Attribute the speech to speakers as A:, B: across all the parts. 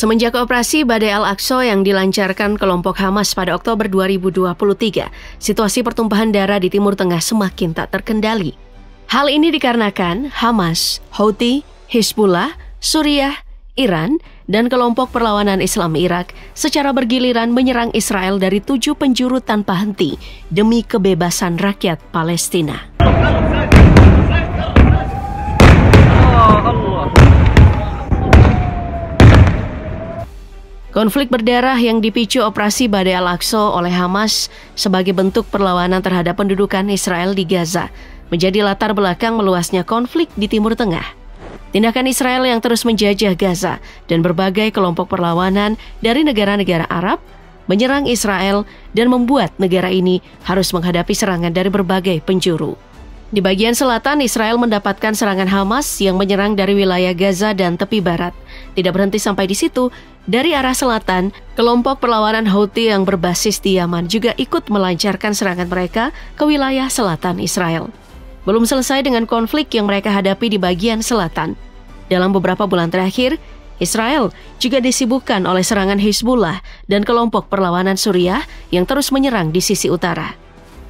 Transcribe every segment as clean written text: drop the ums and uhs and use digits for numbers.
A: Semenjak operasi Badai Al-Aqsa yang dilancarkan kelompok Hamas pada Oktober 2023, situasi pertumpahan darah di Timur Tengah semakin tak terkendali. Hal ini dikarenakan Hamas, Houthi, Hizbullah, Suriah, Iran, dan kelompok perlawanan Islam Irak secara bergiliran menyerang Israel dari 7 penjuru tanpa henti demi kebebasan rakyat Palestina. Konflik berdarah yang dipicu operasi Badai Al-Aqsa oleh Hamas sebagai bentuk perlawanan terhadap pendudukan Israel di Gaza menjadi latar belakang meluasnya konflik di Timur Tengah. Tindakan Israel yang terus menjajah Gaza dan berbagai kelompok perlawanan dari negara-negara Arab menyerang Israel dan membuat negara ini harus menghadapi serangan dari berbagai penjuru. Di bagian selatan, Israel mendapatkan serangan Hamas yang menyerang dari wilayah Gaza dan tepi barat. Tidak berhenti sampai di situ, dari arah selatan, kelompok perlawanan Houthi yang berbasis di Yaman juga ikut melancarkan serangan mereka ke wilayah selatan Israel. Belum selesai dengan konflik yang mereka hadapi di bagian selatan. Dalam beberapa bulan terakhir, Israel juga disibukkan oleh serangan Hizbullah dan kelompok perlawanan Suriah yang terus menyerang di sisi utara.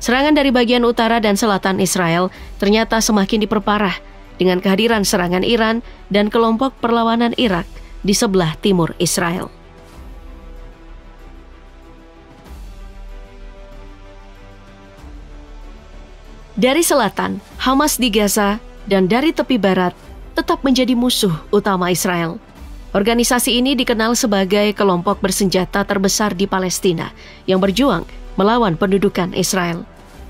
A: Serangan dari bagian utara dan selatan Israel ternyata semakin diperparah dengan kehadiran serangan Iran dan kelompok perlawanan Irak di sebelah timur Israel. Dari selatan, Hamas di Gaza, dan dari tepi barat tetap menjadi musuh utama Israel. Organisasi ini dikenal sebagai kelompok bersenjata terbesar di Palestina yang berjuang melawan pendudukan Israel.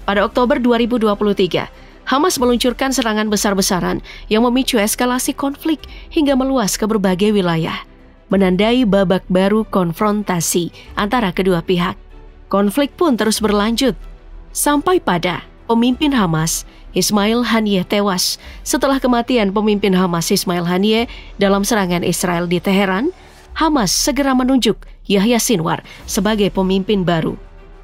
A: Pada Oktober 2023, Hamas meluncurkan serangan besar-besaran yang memicu eskalasi konflik hingga meluas ke berbagai wilayah, menandai babak baru konfrontasi antara kedua pihak. Konflik pun terus berlanjut, sampai pada pemimpin Hamas, Ismail Haniyeh tewas setelah kematian pemimpin Hamas Ismail Haniyeh dalam serangan Israel di Teheran. Hamas segera menunjuk Yahya Sinwar sebagai pemimpin baru.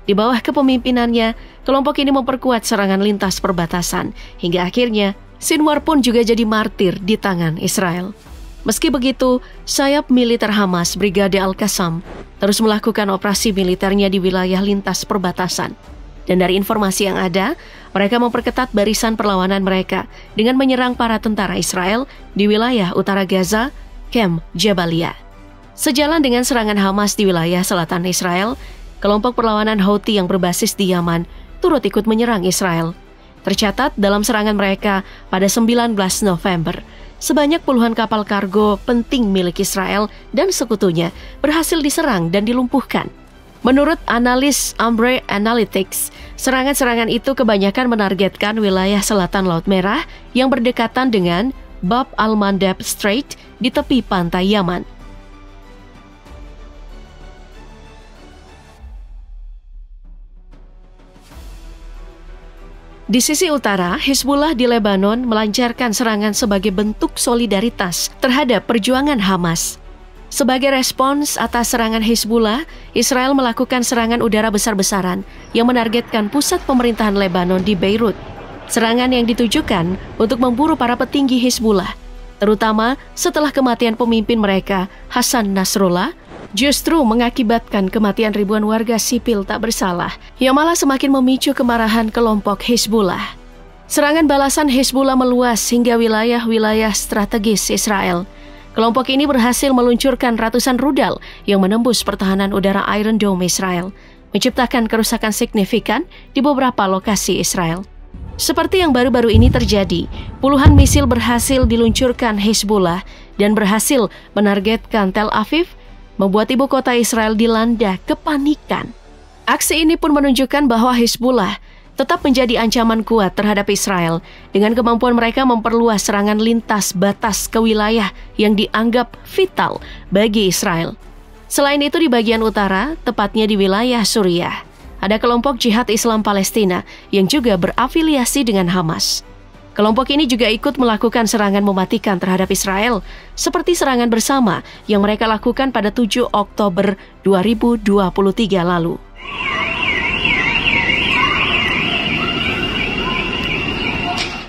A: Di bawah kepemimpinannya, kelompok ini memperkuat serangan lintas perbatasan, hingga akhirnya Sinwar pun juga jadi martir di tangan Israel. Meski begitu, sayap militer Hamas Brigade Al-Qassam terus melakukan operasi militernya di wilayah lintas perbatasan. Dan dari informasi yang ada, mereka memperketat barisan perlawanan mereka dengan menyerang para tentara Israel di wilayah utara Gaza, Kem Jabalia. Sejalan dengan serangan Hamas di wilayah selatan Israel, kelompok perlawanan Houthi yang berbasis di Yaman turut ikut menyerang Israel. Tercatat dalam serangan mereka pada 19 November, sebanyak puluhan kapal kargo penting milik Israel dan sekutunya berhasil diserang dan dilumpuhkan. Menurut analis Ambre Analytics, serangan-serangan itu kebanyakan menargetkan wilayah selatan Laut Merah yang berdekatan dengan Bab al-Mandab Strait di tepi pantai Yaman. Di sisi utara, Hizbullah di Lebanon melancarkan serangan sebagai bentuk solidaritas terhadap perjuangan Hamas. Sebagai respons atas serangan Hizbullah, Israel melakukan serangan udara besar-besaran yang menargetkan pusat pemerintahan Lebanon di Beirut. Serangan yang ditujukan untuk memburu para petinggi Hizbullah, terutama setelah kematian pemimpin mereka, Hassan Nasrallah, justru mengakibatkan kematian ribuan warga sipil tak bersalah yang malah semakin memicu kemarahan kelompok Hizbullah. Serangan balasan Hizbullah meluas hingga wilayah-wilayah strategis Israel. Kelompok ini berhasil meluncurkan ratusan rudal yang menembus pertahanan udara Iron Dome Israel, menciptakan kerusakan signifikan di beberapa lokasi Israel. Seperti yang baru-baru ini terjadi, puluhan misil berhasil diluncurkan Hizbullah dan berhasil menargetkan Tel Aviv, membuat ibu kota Israel dilanda kepanikan. Aksi ini pun menunjukkan bahwa Hizbullah tetap menjadi ancaman kuat terhadap Israel dengan kemampuan mereka memperluas serangan lintas batas ke wilayah yang dianggap vital bagi Israel. Selain itu di bagian utara, tepatnya di wilayah Suriah, ada kelompok Jihad Islam Palestina yang juga berafiliasi dengan Hamas. Kelompok ini juga ikut melakukan serangan mematikan terhadap Israel, seperti serangan bersama yang mereka lakukan pada 7 Oktober 2023 lalu.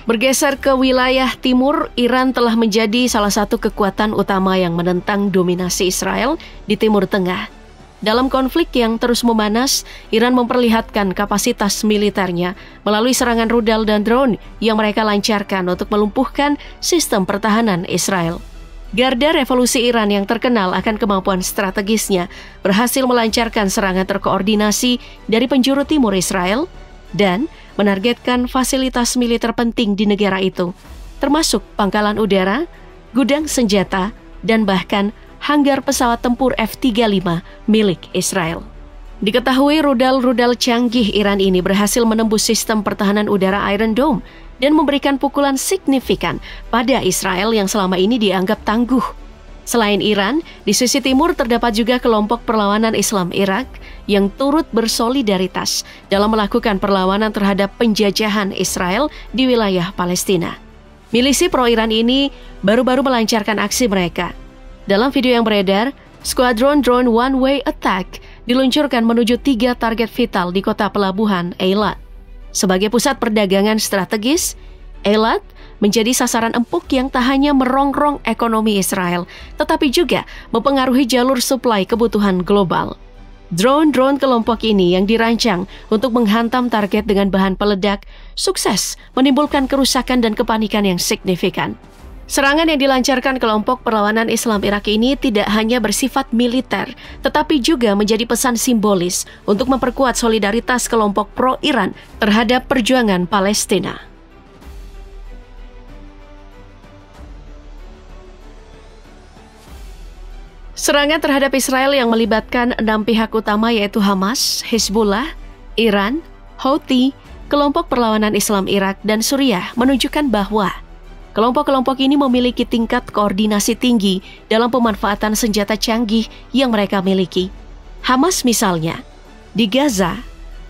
A: Bergeser ke wilayah timur, Iran telah menjadi salah satu kekuatan utama yang menentang dominasi Israel di Timur Tengah. Dalam konflik yang terus memanas, Iran memperlihatkan kapasitas militernya melalui serangan rudal dan drone yang mereka lancarkan untuk melumpuhkan sistem pertahanan Israel. Garda Revolusi Iran yang terkenal akan kemampuan strategisnya berhasil melancarkan serangan terkoordinasi dari penjuru timur Israel dan menargetkan fasilitas militer penting di negara itu, termasuk pangkalan udara, gudang senjata, dan bahkan hanggar pesawat tempur F-35 milik Israel. Diketahui rudal-rudal canggih Iran ini berhasil menembus sistem pertahanan udara Iron Dome dan memberikan pukulan signifikan pada Israel yang selama ini dianggap tangguh. Selain Iran, di sisi timur terdapat juga kelompok perlawanan Islam Irak yang turut bersolidaritas dalam melakukan perlawanan terhadap penjajahan Israel di wilayah Palestina. Milisi pro-Iran ini baru-baru melancarkan aksi mereka. Dalam video yang beredar, skuadron drone one-way attack diluncurkan menuju 3 target vital di kota pelabuhan Eilat. Sebagai pusat perdagangan strategis, Eilat menjadi sasaran empuk yang tak hanya merongrong ekonomi Israel, tetapi juga mempengaruhi jalur suplai kebutuhan global. Drone-drone kelompok ini yang dirancang untuk menghantam target dengan bahan peledak, sukses menimbulkan kerusakan dan kepanikan yang signifikan. Serangan yang dilancarkan kelompok perlawanan Islam Irak ini tidak hanya bersifat militer, tetapi juga menjadi pesan simbolis untuk memperkuat solidaritas kelompok pro-Iran terhadap perjuangan Palestina. Serangan terhadap Israel yang melibatkan 6 pihak utama yaitu Hamas, Hezbollah, Iran, Houthi, kelompok perlawanan Islam Irak, dan Suriah menunjukkan bahwa kelompok-kelompok ini memiliki tingkat koordinasi tinggi dalam pemanfaatan senjata canggih yang mereka miliki. Hamas misalnya, di Gaza,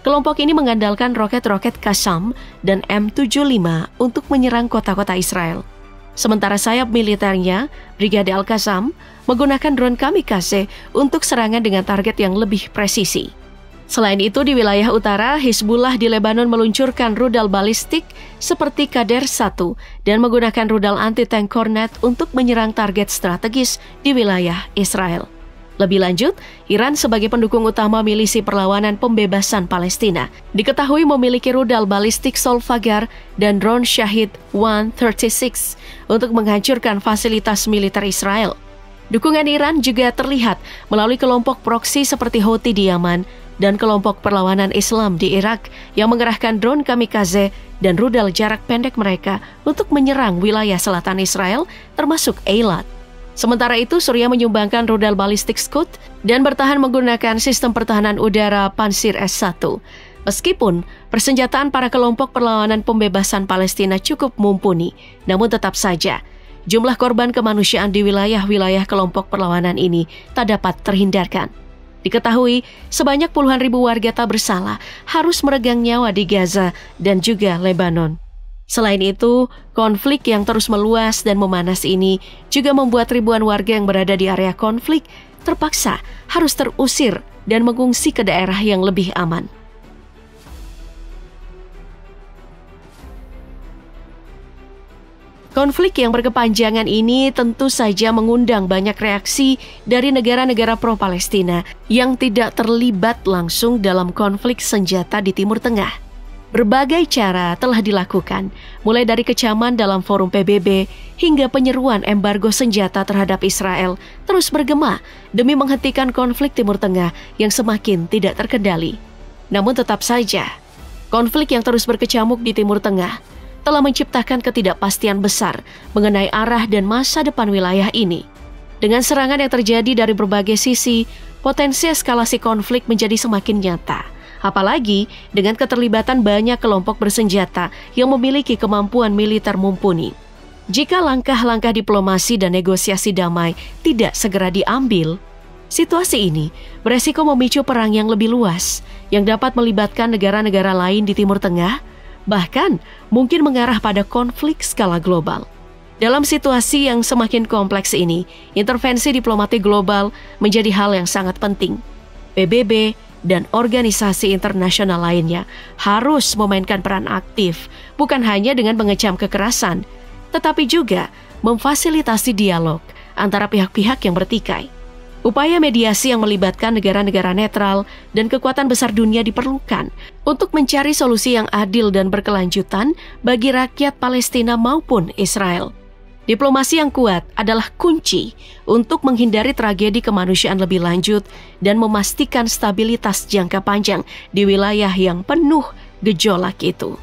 A: kelompok ini mengandalkan roket-roket Qassam dan M75 untuk menyerang kota-kota Israel. Sementara sayap militernya, Brigade Al-Qassam, menggunakan drone kamikaze untuk serangan dengan target yang lebih presisi. Selain itu, di wilayah utara, Hizbullah di Lebanon meluncurkan rudal balistik seperti Qader-1 dan menggunakan rudal anti-tank Kornet untuk menyerang target strategis di wilayah Israel. Lebih lanjut, Iran sebagai pendukung utama milisi perlawanan pembebasan Palestina diketahui memiliki rudal balistik Solfagar dan drone Shahid 136 untuk menghancurkan fasilitas militer Israel. Dukungan Iran juga terlihat melalui kelompok proksi seperti Houthi di Yaman dan kelompok perlawanan Islam di Irak yang mengerahkan drone kamikaze dan rudal jarak pendek mereka untuk menyerang wilayah selatan Israel termasuk Eilat. Sementara itu, Suriah menyumbangkan rudal balistik Scud dan bertahan menggunakan sistem pertahanan udara Pansir S-1. Meskipun persenjataan para kelompok perlawanan pembebasan Palestina cukup mumpuni, namun tetap saja jumlah korban kemanusiaan di wilayah-wilayah kelompok perlawanan ini tak dapat terhindarkan. Diketahui, sebanyak puluhan ribu warga tak bersalah harus meregang nyawa di Gaza dan juga Lebanon. Selain itu, konflik yang terus meluas dan memanas ini juga membuat ribuan warga yang berada di area konflik terpaksa harus terusir dan mengungsi ke daerah yang lebih aman. Konflik yang berkepanjangan ini tentu saja mengundang banyak reaksi dari negara-negara pro-Palestina yang tidak terlibat langsung dalam konflik senjata di Timur Tengah. Berbagai cara telah dilakukan, mulai dari kecaman dalam forum PBB hingga penyeruan embargo senjata terhadap Israel terus bergema demi menghentikan konflik Timur Tengah yang semakin tidak terkendali. Namun tetap saja, konflik yang terus berkecamuk di Timur Tengah telah menciptakan ketidakpastian besar mengenai arah dan masa depan wilayah ini. Dengan serangan yang terjadi dari berbagai sisi, potensi eskalasi konflik menjadi semakin nyata. Apalagi dengan keterlibatan banyak kelompok bersenjata yang memiliki kemampuan militer mumpuni. Jika langkah-langkah diplomasi dan negosiasi damai tidak segera diambil, situasi ini beresiko memicu perang yang lebih luas yang dapat melibatkan negara-negara lain di Timur Tengah, bahkan mungkin mengarah pada konflik skala global. Dalam situasi yang semakin kompleks ini, intervensi diplomatik global menjadi hal yang sangat penting. PBB dan organisasi internasional lainnya harus memainkan peran aktif, bukan hanya dengan mengecam kekerasan, tetapi juga memfasilitasi dialog antara pihak-pihak yang bertikai. Upaya mediasi yang melibatkan negara-negara netral dan kekuatan besar dunia diperlukan untuk mencari solusi yang adil dan berkelanjutan bagi rakyat Palestina maupun Israel. Diplomasi yang kuat adalah kunci untuk menghindari tragedi kemanusiaan lebih lanjut dan memastikan stabilitas jangka panjang di wilayah yang penuh gejolak itu.